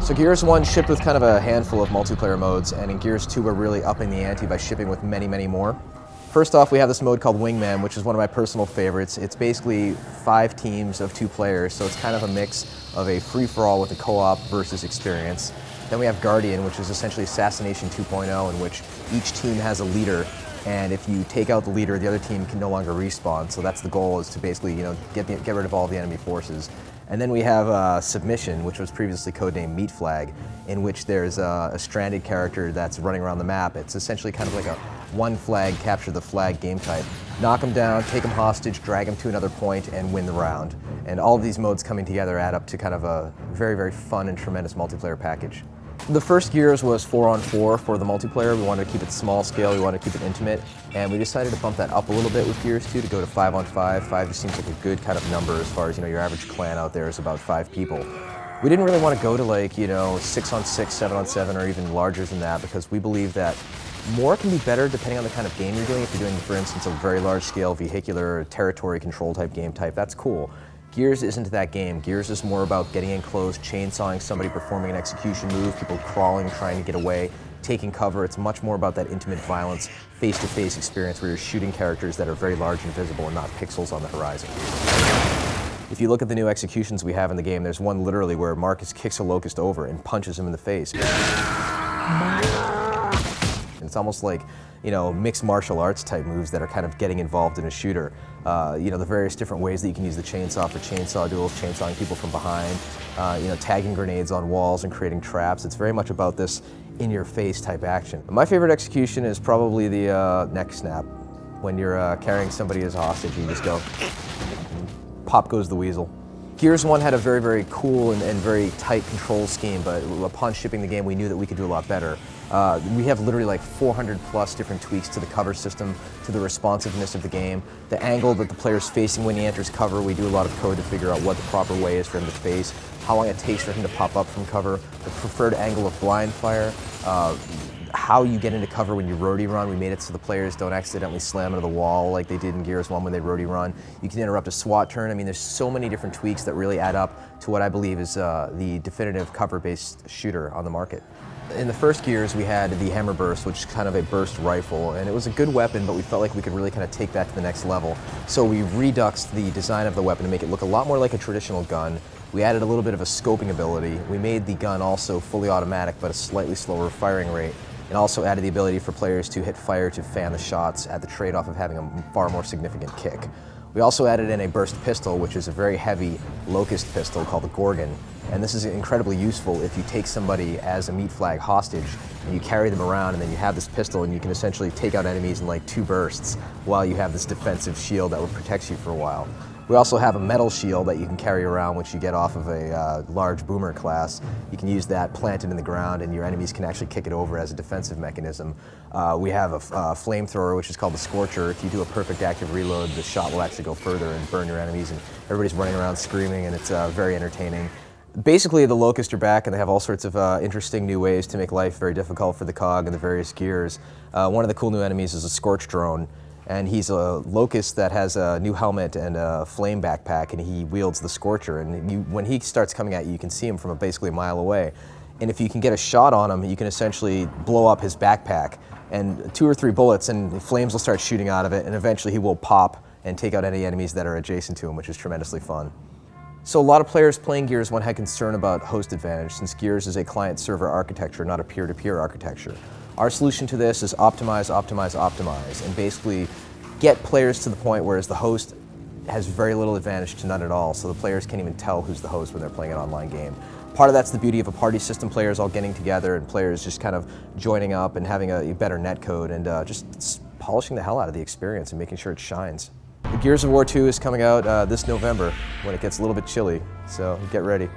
So Gears 1 shipped with kind of a handful of multiplayer modes, and in Gears 2 we're really upping the ante by shipping with many, many more. First off, we have this mode called Wingman, which is one of my personal favorites. It's basically 5 teams of 2 players, so it's kind of a mix of a free-for-all with a co-op versus experience. Then we have Guardian, which is essentially Assassination 2.0, in which each team has a leader, and if you take out the leader, the other team can no longer respawn. So that's the goal, is to basically, get rid of all the enemy forces. And then we have Submission, which was previously codenamed Meat Flag, in which there's a stranded character that's running around the map. It's essentially kind of like a one flag, capture the flag game type. Knock them down, take them hostage, drag them to another point, and win the round. And all of these modes coming together add up to kind of a very, very fun and tremendous multiplayer package. The first Gears was 4-on-4 for the multiplayer. We wanted to keep it small scale, we wanted to keep it intimate, and we decided to bump that up a little bit with Gears 2 to go to 5-on-5. 5 just seems like a good kind of number as far as, your average clan out there is about 5 people. We didn't really want to go to like, 6-on-6, 7-on-7, or even larger than that, because we believe that more can be better depending on the kind of game you're doing. If you're doing, for instance, a very large scale vehicular territory control type game type, that's cool. Gears isn't that game. Gears is more about getting in close, chainsawing somebody, performing an execution move, people crawling, trying to get away, taking cover. It's much more about that intimate violence, face-to-face experience where you're shooting characters that are very large and visible and not pixels on the horizon. If you look at the new executions we have in the game, there's one literally where Marcus kicks a Locust over and punches him in the face. It's almost like, mixed martial arts type moves that are kind of getting involved in a shooter. The various different ways that you can use the chainsaw for chainsaw duels, chainsawing people from behind, tagging grenades on walls and creating traps. It's very much about this in-your-face type action. My favorite execution is probably the neck snap. When you're carrying somebody as a hostage, you just go, pop goes the weasel. Gears 1 had a very, very cool and very tight control scheme, but upon shipping the game, we knew that we could do a lot better. We have literally like 400 plus different tweaks to the cover system, to the responsiveness of the game, the angle that the player's facing when he enters cover. We do a lot of code to figure out what the proper way is for him to face, how long it takes for him to pop up from cover, the preferred angle of blind fire, how you get into cover when you roadie run. We made it so the players don't accidentally slam into the wall like they did in Gears 1 when they roadie run. You can interrupt a SWAT turn. I mean, there's so many different tweaks that really add up to what I believe is the definitive cover-based shooter on the market. In the first Gears, we had the Hammer Burst, which is kind of a burst rifle, and it was a good weapon, but we felt like we could really kind of take that to the next level. So we reduxed the design of the weapon to make it look a lot more like a traditional gun. We added a little bit of a scoping ability. We made the gun also fully automatic, but a slightly slower firing rate, and also added the ability for players to hit fire to fan the shots at the trade-off of having a far more significant kick. We also added in a burst pistol, which is a very heavy Locust pistol called the Gorgon. And this is incredibly useful if you take somebody as a Meat Flag hostage and you carry them around, and then you have this pistol and you can essentially take out enemies in like 2 bursts while you have this defensive shield that will protect you for a while. We also have a metal shield that you can carry around, which you get off of a large boomer class. You can use that planted in the ground, and your enemies can actually kick it over as a defensive mechanism. We have a flamethrower, which is called the Scorcher. If you do a perfect active reload, the shot will actually go further and burn your enemies, and everybody's running around screaming, and it's very entertaining. Basically, the Locusts are back, and they have all sorts of interesting new ways to make life very difficult for the COG and the various Gears. One of the cool new enemies is a Scorch Drone. And he's a Locust that has a new helmet and a flame backpack, and he wields the Scorcher. And when he starts coming at you, you can see him from basically a mile away. And if you can get a shot on him, you can essentially blow up his backpack. And 2 or 3 bullets, and flames will start shooting out of it, and eventually he will pop and take out any enemies that are adjacent to him, which is tremendously fun. So a lot of players playing Gears 1 had concern about host advantage, since Gears is a client-server architecture, not a peer-to-peer architecture. Our solution to this is optimize, optimize, optimize, and basically get players to the point whereas the host has very little advantage to none at all, so the players can't even tell who's the host when they're playing an online game. Part of that's the beauty of a party system, players all getting together and players just kind of joining up and having a better netcode and just polishing the hell out of the experience and making sure it shines. The Gears of War 2 is coming out this November when it gets a little bit chilly, so get ready.